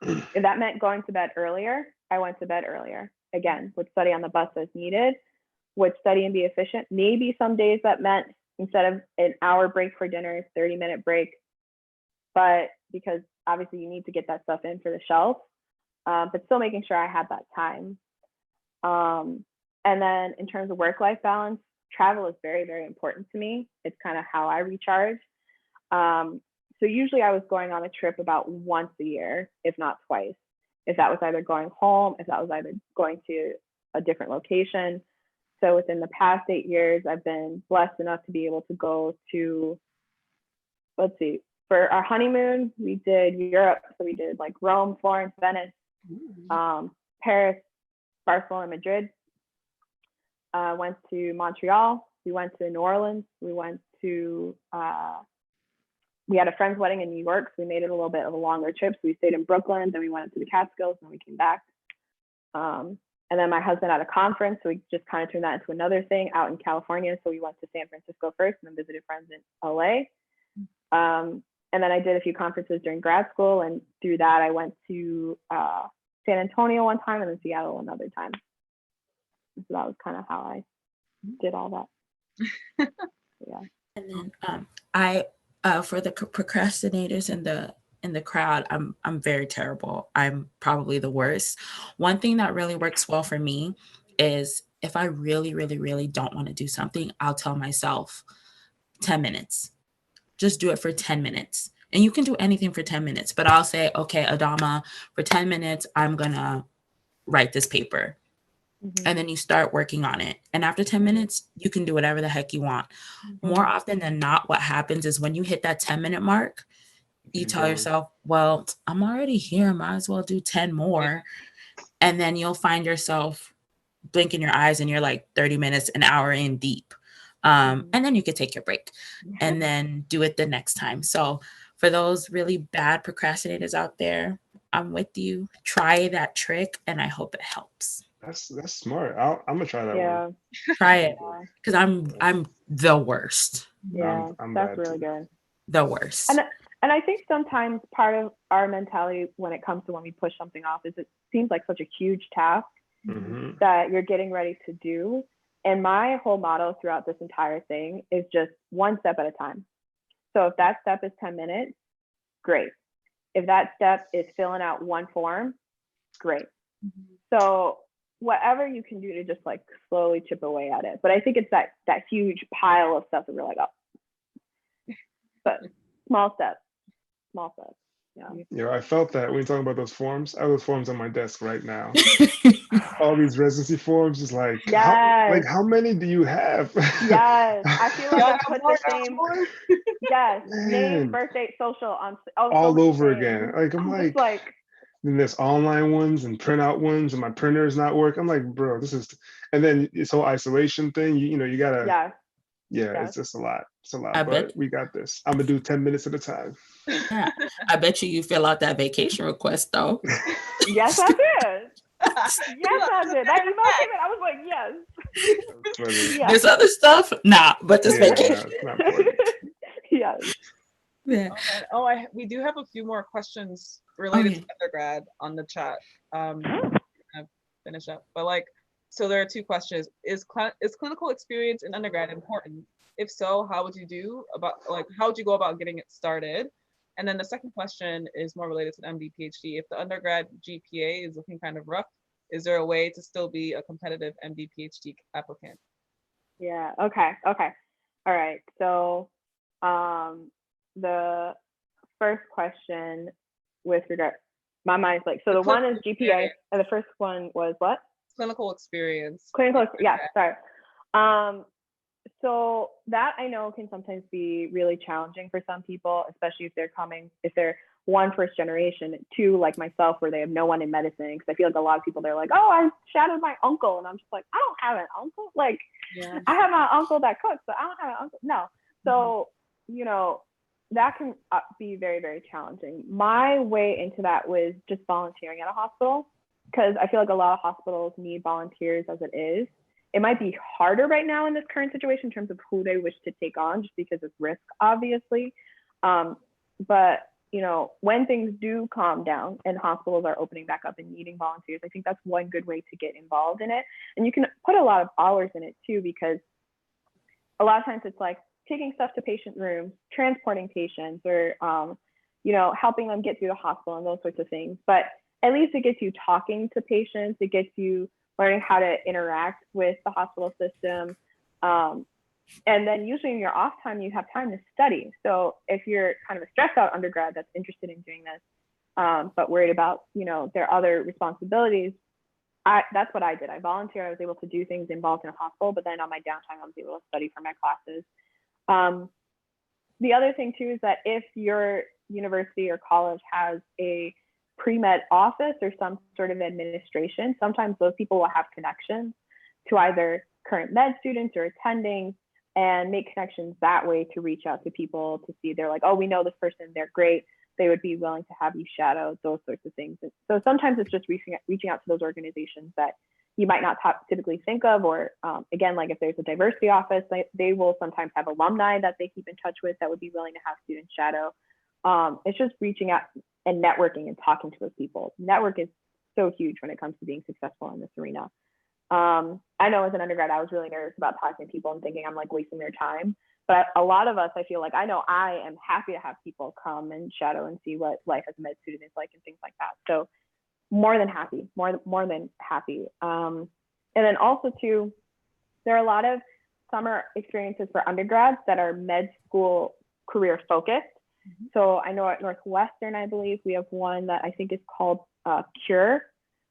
Speaker 4: if that meant going to bed earlier, I went to bed earlier. Again, would study on the bus as needed, would study and be efficient. Maybe some days that meant instead of an hour break for dinner, 30-minute break, but because obviously you need to get that stuff in for the shelf, but still making sure I had that time. And then in terms of work-life balance, travel is very, very important to me. It's kind of how I recharge. So usually I was going on a trip about once a year, if not twice. If that was either going home, if that was either going to a different location. So within the past 8 years, I've been blessed enough to be able to go to, let's see, for our honeymoon, we did Europe. So we did like Rome, Florence, Venice. Paris, Barcelona, Madrid. Went to Montreal. We went to New Orleans. We went to, we had a friend's wedding in New York, so we made it a little bit of a longer trip. So we stayed in Brooklyn, then we went to the Catskills, and then we came back. And then my husband had a conference, so we just kind of turned that into another thing out in California. So we went to San Francisco first and then visited friends in LA. And then I did a few conferences during grad school, and through that I went to San Antonio one time and then Seattle another time. So that was kind of how I did all that. Yeah.
Speaker 2: And then I for the procrastinators in the crowd, I'm very terrible. I'm probably the worst. One thing that really works well for me is if I really, really, really don't want to do something, I'll tell myself 10 minutes. Just do it for 10 minutes. And you can do anything for 10 minutes, but I'll say, okay, Adama, for 10 minutes, I'm going to write this paper. Mm-hmm. And then you start working on it. And after 10 minutes, you can do whatever the heck you want. Mm-hmm. More often than not, what happens is when you hit that 10-minute mark, you tell yourself, well, I'm already here. Might as well do 10 more. And then you'll find yourself blinking your eyes and you're like 30 minutes, an hour in deep. And then you could take your break and then do it the next time. So for those really bad procrastinators out there, I'm with you. Try that trick and I hope it helps.
Speaker 1: That's smart. I'm gonna try that one.
Speaker 2: Try it because I'm the worst.
Speaker 4: Yeah, that's really good.
Speaker 2: The worst.
Speaker 4: And I think sometimes part of our mentality when it comes to when we push something off is it seems like such a huge task that you're getting ready to do. And my whole motto throughout this entire thing is just one step at a time. So if that step is 10 minutes, great. If that step is filling out one form, great. So whatever you can do to just like slowly chip away at it. But I think it's that huge pile of stuff that we're like, oh, but small steps.
Speaker 1: Yeah, I felt that when you're talking about those forms. I have those forms on my desk right now. All these residency forms is like, how many do you have?
Speaker 4: Yes, I feel like I put the same. Yes, name, birthday, social on
Speaker 1: all over again. Like I'm like, then there's online ones and printout ones, and my printer is not working. I'm like, bro, this is, and then this whole isolation thing. You gotta. Yeah, it's just a lot. It's a lot, but we got this. I'm gonna do 10 minutes at a time.
Speaker 2: Yeah, I bet you fill out that vacation request though.
Speaker 4: Yes, I did. Yes, I did. That email came in. I was like, yes.
Speaker 2: Yeah. There's other stuff, but this vacation.
Speaker 4: Yes.
Speaker 2: Yeah.
Speaker 3: Okay. We do have a few more questions related to undergrad on the chat. Finish up, but so there are two questions. Is clinical experience in undergrad important? If so, how would you go about getting it started? And then the second question is more related to the MD PhD. If the undergrad GPA is looking kind of rough, is there a way to still be a competitive MD PhD applicant?
Speaker 4: Yeah. Okay. All right. So the first question with regard, my mind's like, so the one is GPA and the first one was what?
Speaker 3: Clinical experience.
Speaker 4: Yeah, sorry. So that I know can sometimes be really challenging for some people, especially if they're one, first generation, two, like myself, where they have no one in medicine. Because I feel like a lot of people, they're like, oh, I shadowed my uncle. And I'm just like, I don't have an uncle. Like, I have my uncle that cooks, but I don't have an uncle. No. So, that can be very, very challenging. My way into that was just volunteering at a hospital, because I feel like a lot of hospitals need volunteers as it is. It might be harder right now in this current situation in terms of who they wish to take on, just because of risk, obviously. But, when things do calm down and hospitals are opening back up and needing volunteers, I think that's one good way to get involved in it. And you can put a lot of hours in it too, because a lot of times it's like taking stuff to patient rooms, transporting patients, or, helping them get through the hospital and those sorts of things. But at least it gets you talking to patients. It gets you learning how to interact with the hospital system. And then usually in your off time, you have time to study. So if you're kind of a stressed out undergrad that's interested in doing this, but worried about, their other responsibilities, that's what I did. I volunteered. I was able to do things involved in a hospital, but then on my downtime, I was able to study for my classes. The other thing too is that if your university or college has a pre-med office or some sort of administration, sometimes those people will have connections to either current med students or attending, and make connections that way to reach out to people to see, they're like, oh, we know this person, they're great, they would be willing to have you shadow, those sorts of things. And so sometimes it's just reaching out to those organizations that you might not typically think of, or again, like if there's a diversity office, they will sometimes have alumni that they keep in touch with that would be willing to have students shadow. It's just reaching out and networking and talking to those people. Network is so huge when it comes to being successful in this arena. I know as an undergrad, I was really nervous about talking to people and thinking I'm like wasting their time. But a lot of us, I feel like, I know I am happy to have people come and shadow and see what life as a med student is like and things like that. So more than happy, more than happy. And then also too, there are a lot of summer experiences for undergrads that are med school career focused. Mm-hmm. So I know at Northwestern, I believe we have one that I think is called CURE,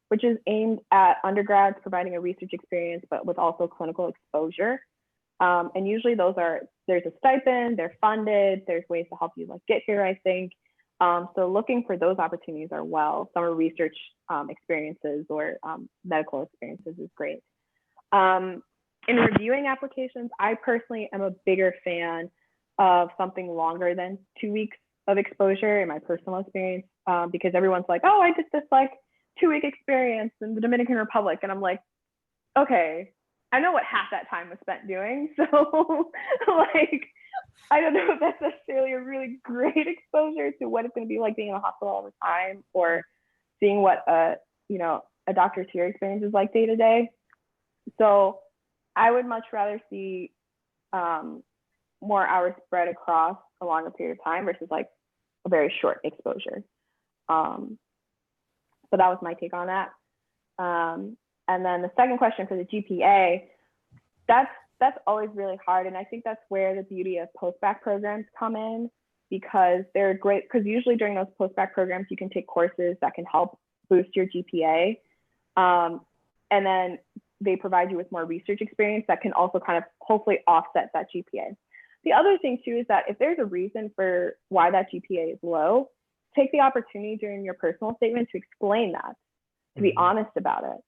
Speaker 4: which is aimed at undergrads providing a research experience, but with also clinical exposure. And usually there's a stipend, they're funded, there's ways to help you like get here, I think. So looking for those opportunities are well, summer research experiences or medical experiences is great. In reviewing applications, I personally am a bigger fan of something longer than 2 weeks of exposure in my personal experience, because everyone's like, oh, I did this like 2-week experience in the Dominican Republic. And I'm like, okay, I know what half that time was spent doing. So like, I don't know if that's necessarily a really great exposure to what it's going to be like being in a hospital all the time, or seeing what a doctor's here experience is like day to day. So I would much rather see more hours spread across a longer period of time versus like a very short exposure. So that was my take on that. And then the second question for the GPA, that's always really hard. And I think that's where the beauty of post-bac programs come in, because they're great, because usually during those post-bac programs, you can take courses that can help boost your GPA. And then they provide you with more research experience that can also kind of hopefully offset that GPA. The other thing too is that if there's a reason for why that GPA is low, take the opportunity during your personal statement to explain that, to be honest about it.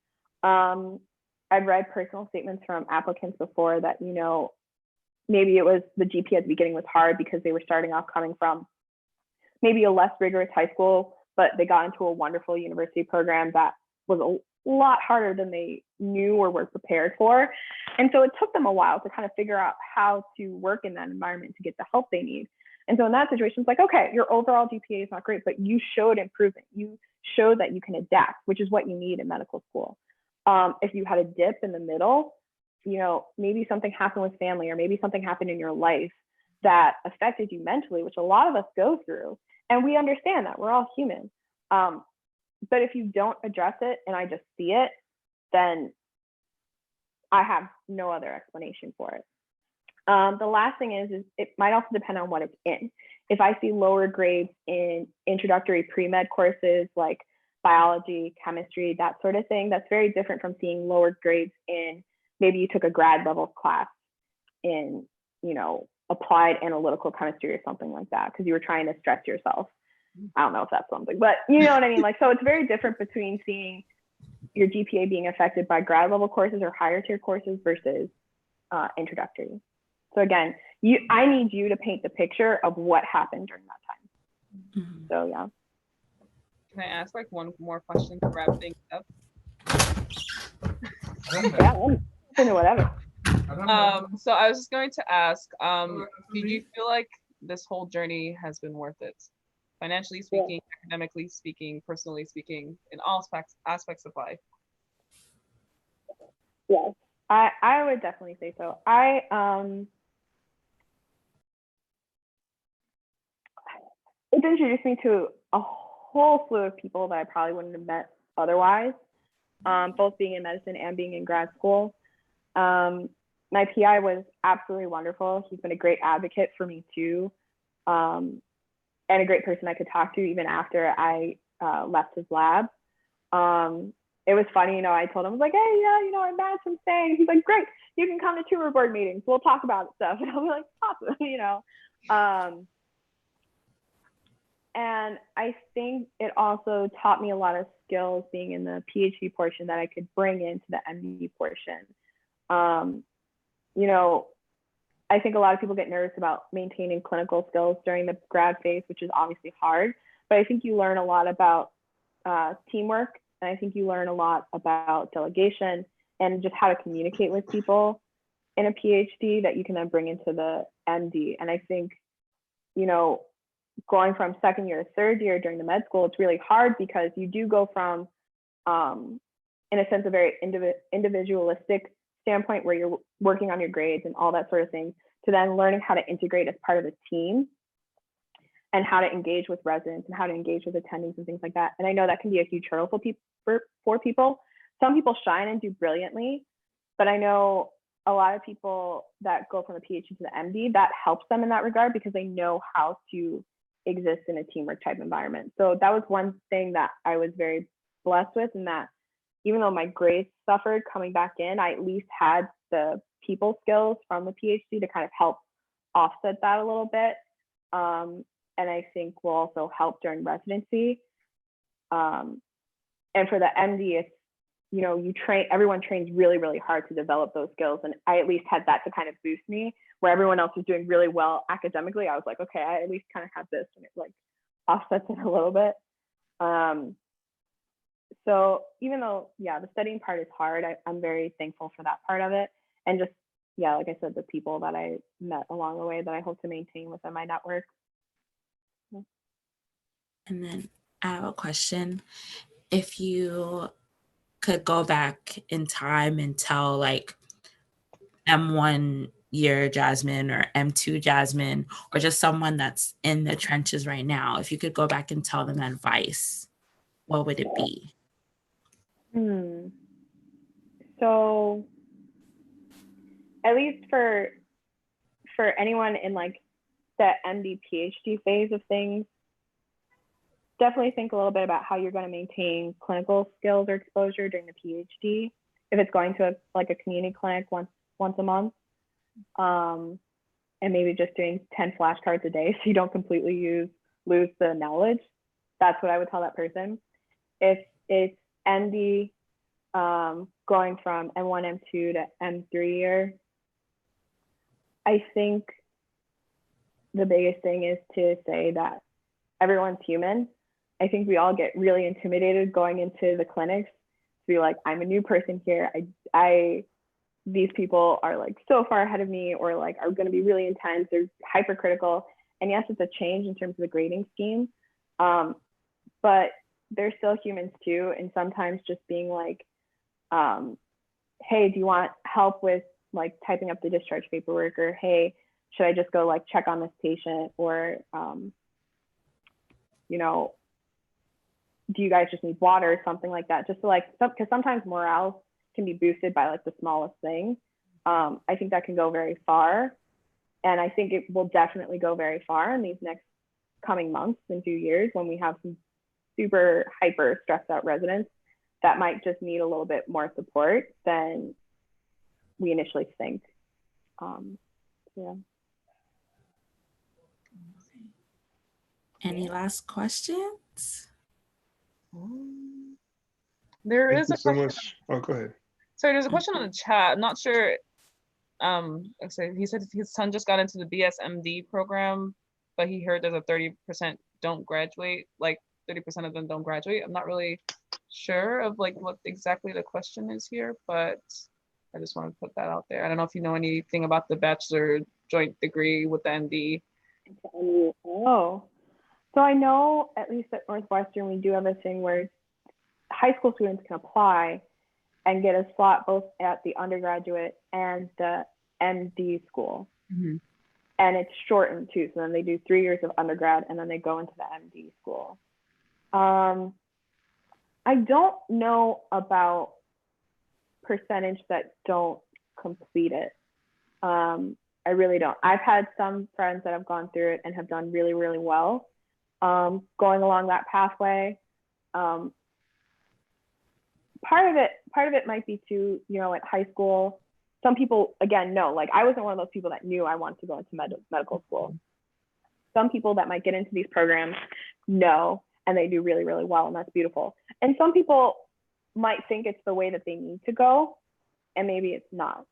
Speaker 4: I've read personal statements from applicants before that, maybe it was the GPA at the beginning was hard because they were starting off coming from maybe a less rigorous high school, but they got into a wonderful university program that was a lot harder than they knew or were prepared for. And so it took them a while to kind of figure out how to work in that environment to get the help they need. And so in that situation, it's like, okay, your overall GPA is not great, but you showed improvement. You showed that you can adapt, which is what you need in medical school. If you had a dip in the middle, maybe something happened with family, or maybe something happened in your life that affected you mentally, which a lot of us go through. And we understand that, we're all human. But if you don't address it and I just see it, then I have no other explanation for it. The last thing is it might also depend on what it's in. If I see lower grades in introductory pre-med courses like biology, chemistry, that sort of thing, that's very different from seeing lower grades in, maybe you took a grad level class in, applied analytical chemistry or something like that, because you were trying to stress yourself. I don't know if that's something, but you know what I mean? Like, so it's very different between seeing your GPA being affected by grad level courses or higher tier courses versus introductory. So again, I need you to paint the picture of what happened during that time. Mm-hmm. So yeah.
Speaker 3: Can I ask like one more question to wrap things up?
Speaker 4: Yeah, whatever.
Speaker 3: So I was just going to ask, did you feel like this whole journey has been worth it? Financially speaking, academically speaking, personally speaking, in all aspects of life?
Speaker 4: Yes, I would definitely say so. It introduced me to a whole slew of people that I probably wouldn't have met otherwise, both being in medicine and being in grad school. My PI was absolutely wonderful. He's been a great advocate for me too, and a great person I could talk to even after I left his lab. It was funny, I told him, I was like, hey, yeah, I'm Madison staying. He's like, great, you can come to tumor board meetings. We'll talk about stuff. And I'll be like, awesome, And I think it also taught me a lot of skills being in the PhD portion that I could bring into the MD portion. You know, I think a lot of people get nervous about maintaining clinical skills during the grad phase, which is obviously hard. But I think you learn a lot about teamwork, and I think you learn a lot about delegation and just how to communicate with people in a PhD that you can then bring into the MD. And I think, you know, going from second year to third year during the med school, it's really hard because you do go from, in a sense, a very individualistic standpoint where you're working on your grades and all that sort of thing, to then learning how to integrate as part of a team and how to engage with residents and how to engage with attendings and things like that. And I know that can be a huge hurdle for people. Some people shine and do brilliantly, but I know a lot of people that go from the PhD to the MD, that helps them in that regard because they know how to exist in a teamwork type environment. So that was one thing that I was very blessed with, and that even though my grades suffered coming back in, I at least had the people skills from the PhD to kind of help offset that a little bit. And I think will also help during residency. And for the MD, it's, you know, everyone trains really, really hard to develop those skills. And I at least had that to kind of boost me, where everyone else was doing really well academically. I was like, okay, I at least kind of have this, and it like offsets it a little bit. So even though, yeah, the studying part is hard, I'm very thankful for that part of it. And just, yeah, like I said, the people that I met along the way that I hope to maintain within my network.
Speaker 2: And then I have a question. If you could go back in time and tell like M1 year Jasmine or M2 Jasmine, or just someone that's in the trenches right now, if you could go back and tell them advice, what would it be?
Speaker 4: So at least for anyone in like the MD PhD phase of things, definitely think a little bit about how you're going to maintain clinical skills or exposure during the PhD. If it's going to a community clinic once a month, and maybe just doing 10 flashcards a day so you don't completely lose the knowledge. That's what I would tell that person. If it's MD, going from M1, M2 to M3 year, I think the biggest thing is to say that everyone's human. I think we all get really intimidated going into the clinics to be like, I'm a new person here. These people are like so far ahead of me, or like are going to be really intense. They're hypercritical. And yes, it's a change in terms of the grading scheme, but they're still humans too. And sometimes just being like, hey, do you want help with like typing up the discharge paperwork? Or hey, should I just go like check on this patient? Or, you know, do you guys just need water or something like that? Just to like, because sometimes morale can be boosted by like the smallest thing. I think that can go very far. And I think it will definitely go very far in these next coming months and few years when we have some super hyper stressed out residents that might just need a little bit more support than we initially think. Yeah.
Speaker 2: Any last questions?
Speaker 3: There
Speaker 1: Thank
Speaker 3: is
Speaker 1: you
Speaker 3: a
Speaker 1: so
Speaker 3: question.
Speaker 1: much. Oh, go ahead.
Speaker 3: Sorry, there's a question on the chat. I'm not sure. He said his son just got into the BSMD program, but he heard there's a 30% don't graduate, like 30% of them don't graduate. I'm not really sure of like what exactly the question is here, but I just want to put that out there. I don't know if you know anything about the bachelor joint degree with the MD.
Speaker 4: Oh, so I know at least at Northwestern, we do have a thing where high school students can apply and get a slot both at the undergraduate and the MD school.
Speaker 2: Mm-hmm.
Speaker 4: And it's shortened too. So then they do 3 years of undergrad and then they go into the MD school. I don't know about percentage that don't complete it. I really don't. I've had some friends that have gone through it and have done really, really well going along that pathway. Part of it might be too, you know, at high school, some people, again, no, like I wasn't one of those people that knew I wanted to go into medical school. Some people that might get into these programs know, and they do really, really well, and that's beautiful. And some people might think it's the way that they need to go, and maybe it's not.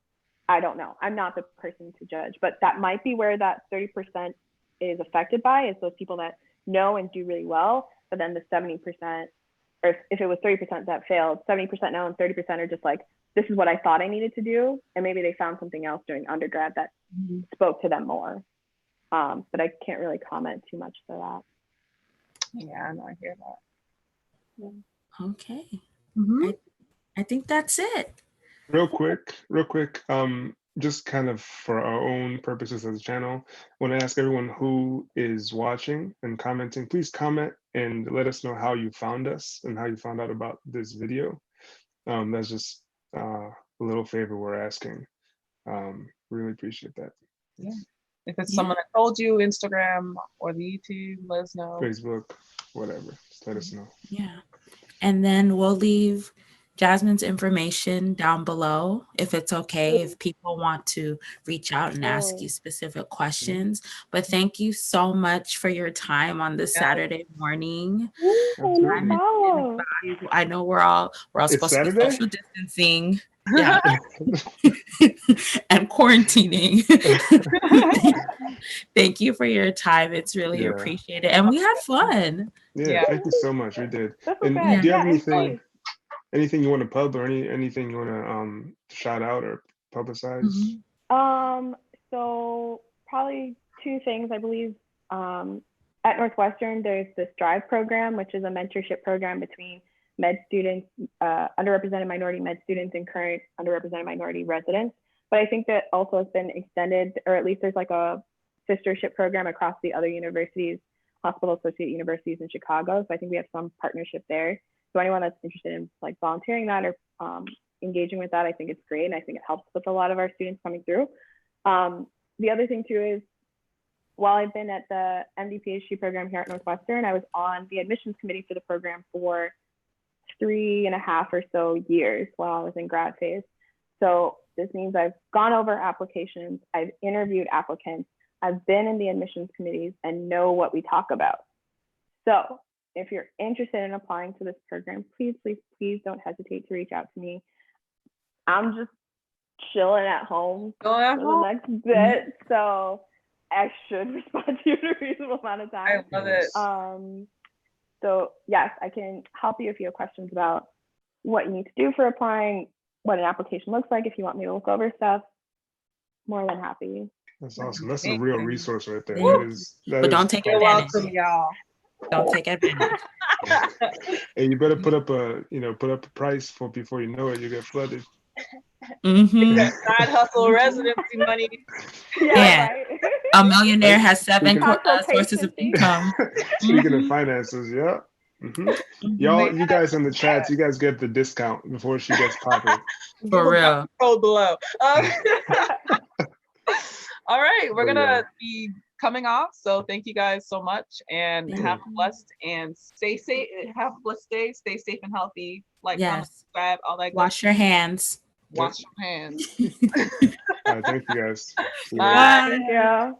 Speaker 4: I don't know. I'm not the person to judge, but that might be where that 30% is affected by, is those people that know and do really well, but then the 70%, or if it was 30% that failed, 70% know and 30% are just like, this is what I thought I needed to do. And maybe they found something else during undergrad that spoke to them more. But I can't really comment too much for that.
Speaker 3: Yeah, no, I hear that.
Speaker 2: Okay.
Speaker 3: Mm-hmm.
Speaker 2: I think that's it.
Speaker 1: Real quick, just kind of for our own purposes as a channel, I want to ask everyone who is watching and commenting, please comment and let us know how you found us and how you found out about this video. That's just a little favor we're asking. Really appreciate that.
Speaker 3: Yeah. If it's someone that told you, Instagram or the YouTube, let us know.
Speaker 1: Facebook, whatever, just let us know.
Speaker 2: Yeah. And then we'll leave Jasmine's information down below, if it's okay, if people want to reach out and ask you specific questions. But thank you so much for your time on this Saturday morning. I know we're all supposed to be social distancing. Yeah. And quarantining. Thank you for your time. It's really appreciated. And we had fun.
Speaker 1: Yeah, thank you so much. We did. And do you have anything you want to pub, or anything you want to shout out or publicize?
Speaker 4: So probably two things. I believe at Northwestern there's the Strive program, which is a mentorship program between med students, underrepresented minority med students, and current underrepresented minority residents. But I think that also has been extended, or at least there's like a sistership program across the other universities, hospital associate universities in Chicago. So I think we have some partnership there. So anyone that's interested in like volunteering that or engaging with that, I think it's great. And I think it helps with a lot of our students coming through. The other thing too is, while I've been at the MD PhD program here at Northwestern, I was on the admissions committee for the program for 3.5 or so years while I was in grad phase. So this means I've gone over applications, I've interviewed applicants, I've been in the admissions committees and know what we talk about. So if you're interested in applying to this program, please, please, please don't hesitate to reach out to me. I'm just chilling at home for the next bit, so I should respond to you in a reasonable amount of time.
Speaker 3: I love it.
Speaker 4: So yes, I can help you if you have questions about what you need to do for applying, what an application looks like. If you want me to look over stuff, more than happy.
Speaker 1: That's awesome. That's a real resource right there.
Speaker 2: But don't take advantage.
Speaker 3: Welcome, y'all.
Speaker 2: Don't take advantage.
Speaker 1: And you better put up a price before you know it, you get flooded.
Speaker 3: Side hustle residency money.
Speaker 2: Yeah. Right. A millionaire has 7 sources of income.
Speaker 1: Speaking of finances, yeah. Y'all, you guys in the chats, you guys get the discount before she gets popping.
Speaker 2: For real.
Speaker 3: Code below. All right, we're gonna be coming off. So thank you guys so much, and have a blessed and stay safe. Have a blessed day. Stay safe and healthy. Like, comment, subscribe, all that.
Speaker 2: Wash your hands.
Speaker 3: Wash your hands.
Speaker 1: All right, thank you guys.
Speaker 3: Bye.
Speaker 4: Thank you.